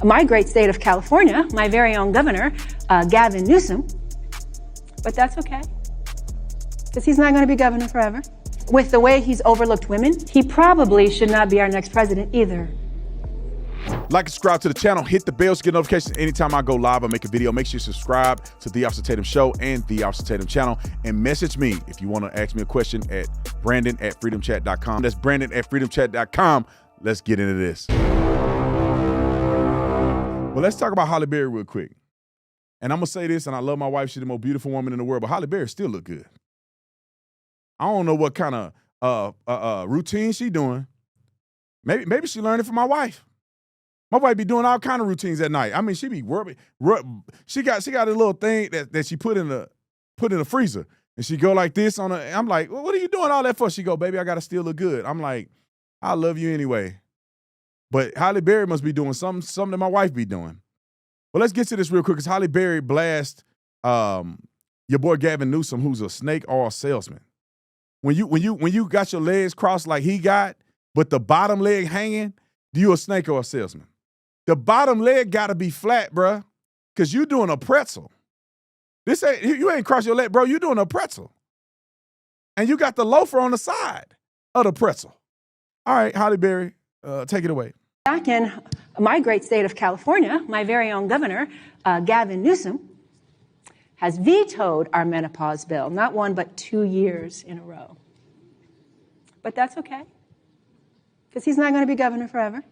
my great state of California, my very own governor, Gavin Newsom. But that's okay, because he's not going to be governor forever. With the way he's overlooked women, he probably should not be our next president either. Like and subscribe to the channel, hit the bell to get notifications anytime I go live or make a video. Make sure you subscribe to The Officer Tatum Show and The Officer Tatum channel, and message me if you want to ask me a question at Brandon@freedomchat.com. That's Brandon@freedomchat.com. Let's get into this. Well, let's talk about Halle Berry real quick. And I'm going to say this, and I love my wife. She's the most beautiful woman in the world, but Halle Berry still look good. I don't know what kind of routine she doing. Maybe she learned it from my wife. My wife be doing all kind of routines at night. I mean, she be working. She got a little thing that she put in the freezer, and she go like this on her. I'm like, well, what are you doing all that for? She go, baby, I gotta still look good. I'm like, I love you anyway. But Halle Berry must be doing something that my wife be doing. Well, let's get to this real quick, because Halle Berry blast your boy Gavin Newsom, who's a snake oil salesman. When you got your legs crossed like he got, but the bottom leg hanging, you a snake oil salesman. The bottom leg gotta be flat, bruh, because you doing a pretzel. You ain't crossed your leg, bro. You doing a pretzel. And you got the loafer on the side of the pretzel. All right, Halle Berry, take it away. Back in my great state of California, my very own governor, Gavin Newsom, has vetoed our menopause bill, not 1, but 2 years in a row. But that's okay, because he's not going to be governor forever.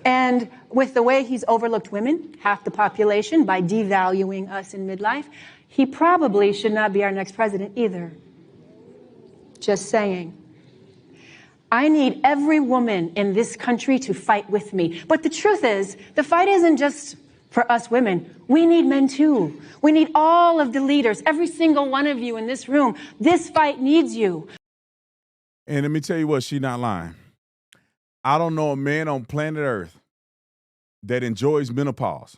And with the way he's overlooked women, half the population, by devaluing us in midlife, he probably should not be our next president either. Just saying. I need every woman in this country to fight with me. But the truth is, the fight isn't just for us women. We need men too. We need all of the leaders, every single one of you in this room. This fight needs you. And let me tell you what, she not lying. I don't know a man on planet Earth that enjoys menopause.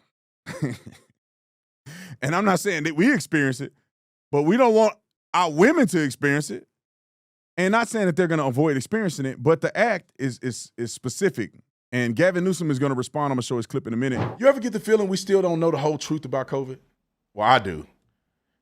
And I'm not saying that we experience it, but we don't want our women to experience it. And not saying that they're going to avoid experiencing it, but the act is specific. And Gavin Newsom is going to respond. I'm going to show his clip in a minute. You ever get the feeling we still don't know the whole truth about COVID? Well, I do.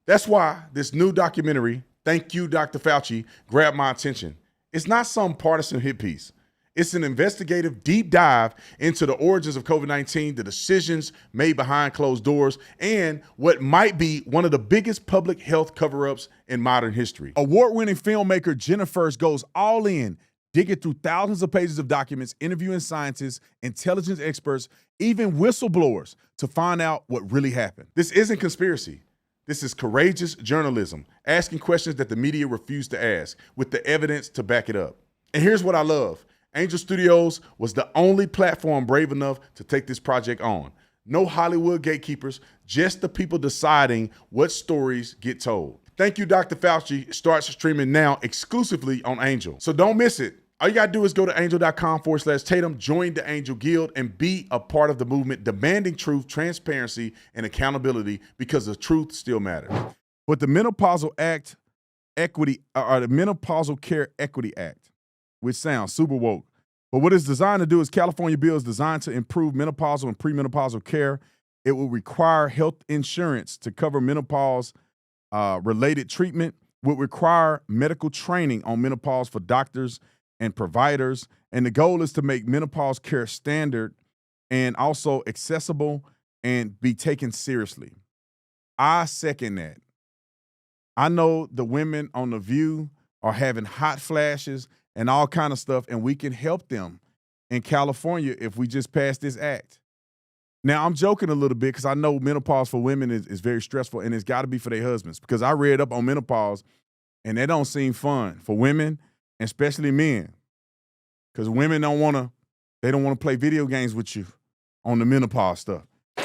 That's why this new documentary, Thank You, Dr. Fauci, grabbed my attention. It's not some partisan hit piece. It's an investigative deep dive into the origins of COVID-19, the decisions made behind closed doors, and what might be one of the biggest public health cover-ups in modern history. Award-winning filmmaker Jennifer goes all in, digging through thousands of pages of documents, interviewing scientists, intelligence experts, even whistleblowers to find out what really happened. This isn't conspiracy. This is courageous journalism, asking questions that the media refused to ask, with the evidence to back it up. And here's what I love. Angel Studios was the only platform brave enough to take this project on. No Hollywood gatekeepers, just the people deciding what stories get told. Thank You, Dr. Fauci starts streaming now exclusively on Angel. So don't miss it. All you gotta do is go to angel.com/Tatum, join the Angel Guild, and be a part of the movement demanding truth, transparency, and accountability, because the truth still matters. But the Menopausal Act Equity, or the Menopausal Care Equity Act, which sounds super woke. But what it's designed to do is California bill is designed to improve menopausal and premenopausal care. It will require health insurance to cover menopause related treatment, will require medical training on menopause for doctors and providers. And the goal is to make menopause care standard and also accessible and be taken seriously. I second that. I know the women on The View are having hot flashes and all kind of stuff, and we can help them in California if we just pass this act. Now, I'm joking a little bit because I know menopause for women is very stressful, and it's got to be for their husbands, because I read up on menopause, and that don't seem fun for women, and especially men, because women don't want to play video games with you on the menopause stuff. So,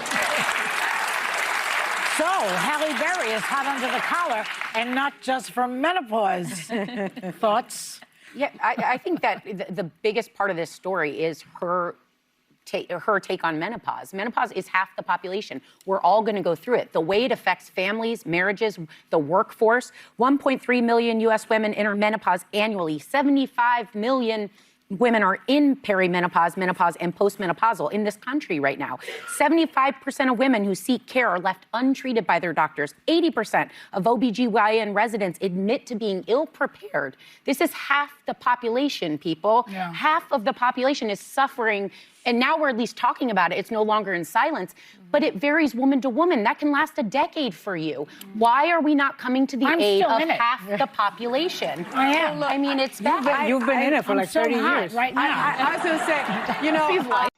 Halle Berry is hot under the collar, and not just from menopause. Thoughts? Yeah, I think that the biggest part of this story is her take on menopause. Menopause is half the population. We're all going to go through it. The way it affects families, marriages, the workforce. 1.3 million U.S. women enter menopause annually. 75 million women are in perimenopause, menopause, and postmenopausal in this country right now. 75% of women who seek care are left untreated by their doctors. 80% of OBGYN residents admit to being ill-prepared. This is half the population, people. Yeah. Half of the population is suffering, and now we're at least talking about it. It's no longer in silence, but it varies woman to woman. That can last a decade for you. Why are we not coming to the aid of half the population? I am. I mean, it's bad. You've been in it for like 30 years. Right now. I was going to say, you know,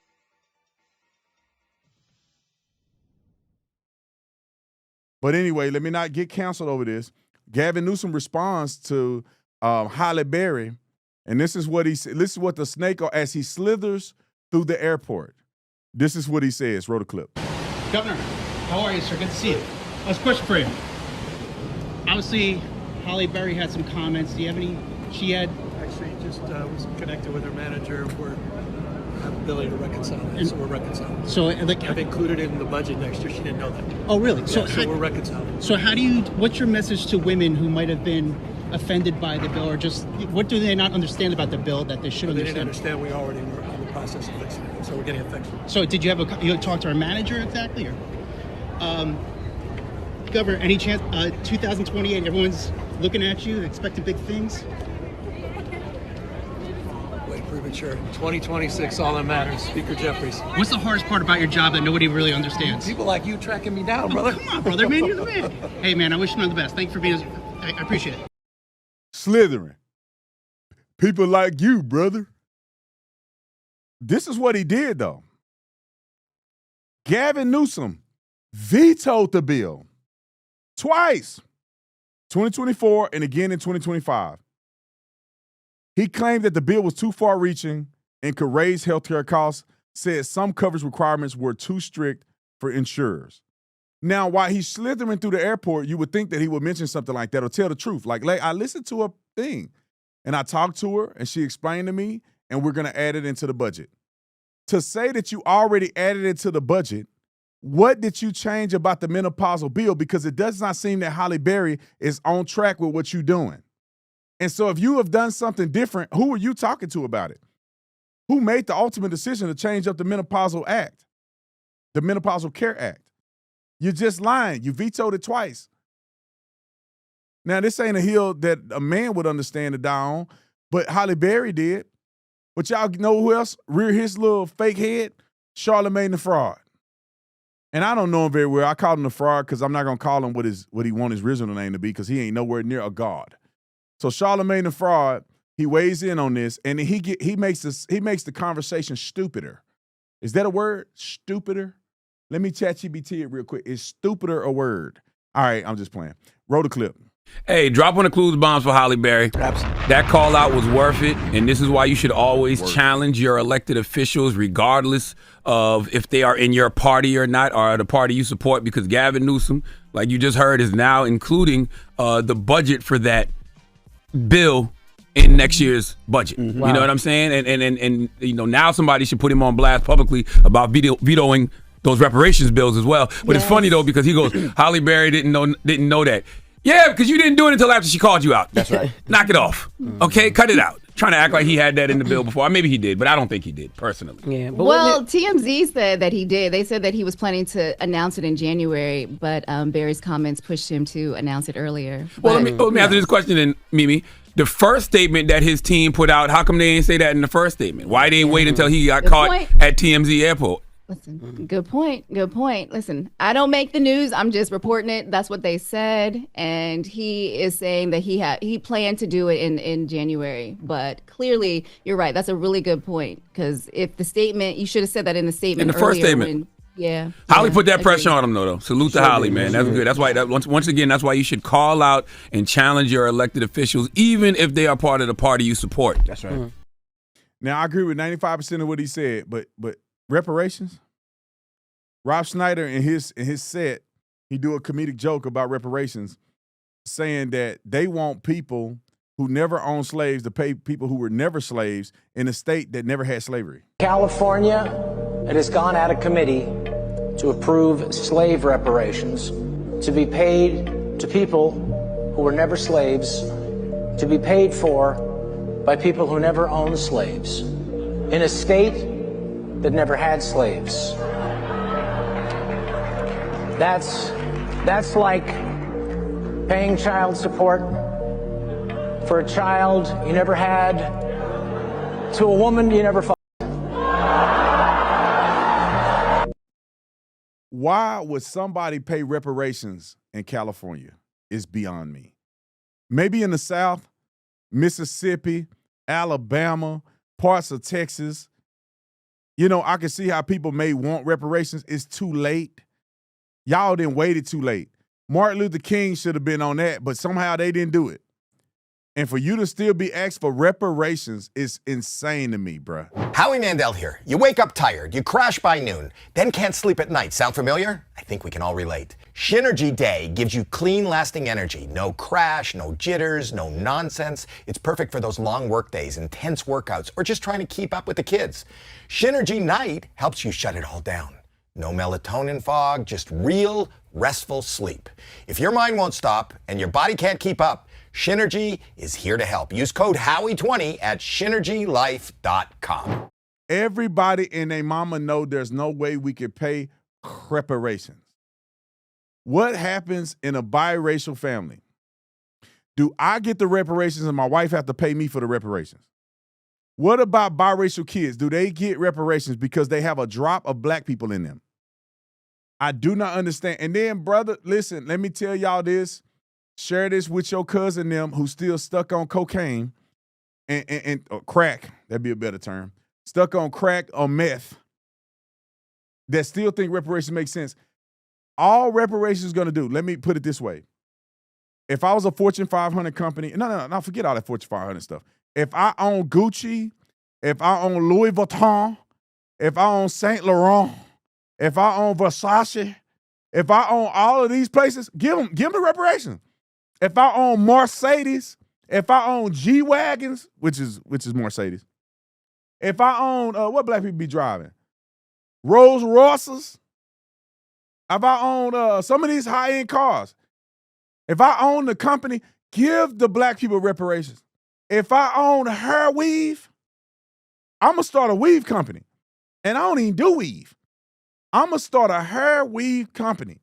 But anyway, let me not get canceled over this. Gavin Newsom responds to Halle Berry, and this is what he said. This is what the snake, as he slithers through the airport. This is what he says. Roll the clip. Governor, how are you, sir? Good to see you. I have a question for you. Obviously, Halle Berry had some comments. Do you have any? She had. Actually, just was connected with her manager. We have the ability to reconcile it, so we're reconciling. So, like, I've included it in the budget next year. She didn't know that. oh, really? Yeah, so we're reconciling. So, how do you? What's your message to women who might have been offended by the bill, or just what do they not understand about the bill that they should They understand? didn't understand we already were in the process of fixing it, so we're getting it fixed. So, did you have you talk to our manager exactly, or? Governor, any chance 2028? Everyone's looking at you, expecting big things. Way premature. 2026, all that matters. Speaker Jeffries. What's the hardest part about your job that nobody really understands? People like you tracking me down, brother. Come on, brother, man, you're the man. Hey, man, I wish you all the best. Thank you for being. I appreciate it. Slithering. People like you, brother. This is what he did, though. Gavin Newsom vetoed the bill twice, 2024 and again in 2025. He claimed that the bill was too far-reaching and could raise healthcare costs, said some coverage requirements were too strict for insurers. Now, while he's slithering through the airport, you would think that he would mention something like that or tell the truth. Like I listened to a thing, and I talked to her, and she explained to me, and we're going to add it into the budget. To say that you already added it to the budget, what did you change about the menopausal bill? Because it does not seem that Halle Berry is on track with what you're doing. And so if you have done something different, who are you talking to about it? Who made the ultimate decision to change up the menopausal act, the Menopausal Care Act? You're just lying. You vetoed it twice. Now, this ain't a hill that a man would understand to die on, but Halle Berry did. But y'all know who else reared his little fake head? Charlemagne the Fraud. And I don't know him very well. I call him the fraud because I'm not going to call him what he want his original name to be because he ain't nowhere near a god. So Charlemagne the Fraud, he weighs in on this, and he makes the conversation stupider. Is that a word? Stupider? Let me ChatGPT it real quick. Is stupider a word? All right, I'm just playing. Roll the clip. Hey, drop one of the clues bombs for Halle Berry. Absolutely. That call out was worth it, and this is why you should always challenge your elected officials, regardless of if they are in your party or not, or the party you support, because Gavin Newsom, like you just heard, is now including the budget for that bill in next year's budget. You know what I'm saying? And you know, now somebody should put him on blast publicly about vetoing those reparations bills as well. But it's funny though, because he goes, Halle Berry didn't know that. Yeah, because you didn't do it until after she called you out. That's right. Knock it off. Okay, cut it out. Trying to act like he had that in the bill before. Maybe he did, but I don't think he did, personally. Yeah, but well, TMZ said that he did. They said that he was planning to announce it in January, but Barry's comments pushed him to announce it earlier. Well, let me answer this question then, Mimi. The first statement that his team put out, how come they didn't say that in the first statement? Why they didn't wait until he got caught at TMZ airport? Listen, good point. Good point. Listen, I don't make the news. I'm just reporting it. That's what they said. And he is saying that he planned to do it in January. But clearly, you're right. That's a really good point. Because if the statement, you should have said that in the statement. In the first statement. Holly put that pressure on him, though. Salute to Holly, man. That's good. That's why, once again, that's why you should call out and challenge your elected officials, even if they are part of the party you support. That's right. Now, I agree with 95% of what he said, but reparations? Rob Schneider in his set, he do a comedic joke about reparations, saying that they want people who never owned slaves to pay people who were never slaves in a state that never had slavery. California, it has gone out of committee to approve slave reparations to be paid to people who were never slaves, to be paid for by people who never owned slaves, in a state that never had slaves. That's like paying child support for a child you never had to a woman you never fucked. Why would somebody pay reparations in California is beyond me. Maybe in the South, Mississippi, Alabama, parts of Texas, you know, I can see how people may want reparations. It's too late. Y'all didn't waited too late. Martin Luther King should have been on that, but somehow they didn't do it. And for you to still be asked for reparations is insane to me, bruh. Howie Mandel here. You wake up tired, you crash by noon, then can't sleep at night. Sound familiar? I think we can all relate. Shinergy Day gives you clean, lasting energy. No crash, no jitters, no nonsense. It's perfect for those long work days, intense workouts, or just trying to keep up with the kids. Shinergy Night helps you shut it all down. No melatonin fog, just real, restful sleep. If your mind won't stop and your body can't keep up, Shinergy is here to help. Use code Howie20 at ShinergyLife.com. Everybody and their mama know there's no way we could pay reparations. What happens in a biracial family? Do I get the reparations and my wife have to pay me for the reparations? What about biracial kids? Do they get reparations because they have a drop of black people in them? I do not understand. And then, brother, listen, let me tell y'all this. Share this with your cousin them who's still stuck on cocaine and crack. That'd be a better term. Stuck on crack or meth that still think reparations make sense. All reparations is going to do, let me put it this way. If I was a Fortune 500 company, no, forget all that Fortune 500 stuff. If I own Gucci, if I own Louis Vuitton, if I own Saint Laurent, if I own Versace, if I own all of these places, give them the reparations. If I own Mercedes, if I own G-Wagons, which is Mercedes, if I own, what black people be driving? Rolls Royces. If I own some of these high-end cars, if I own the company, give the black people reparations. If I own hair weave, I'm going to start a weave company. And I don't even do weave. I'm going to start a hair weave company.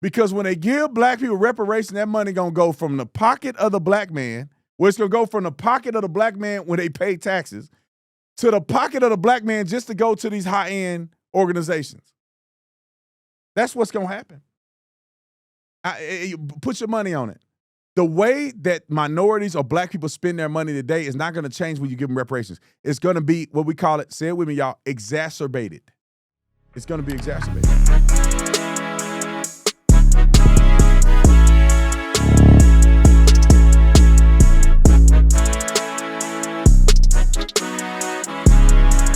Because when they give black people reparations, that money going to go from the pocket of the black man, where it's going to go from the pocket of the black man when they pay taxes, to the pocket of the black man just to go to these high-end organizations. That's what's going to happen. Put your money on it. The way that minorities or black people spend their money today is not going to change when you give them reparations. It's going to be what we call it, say it with me, y'all, exacerbated. It's going to be exacerbated.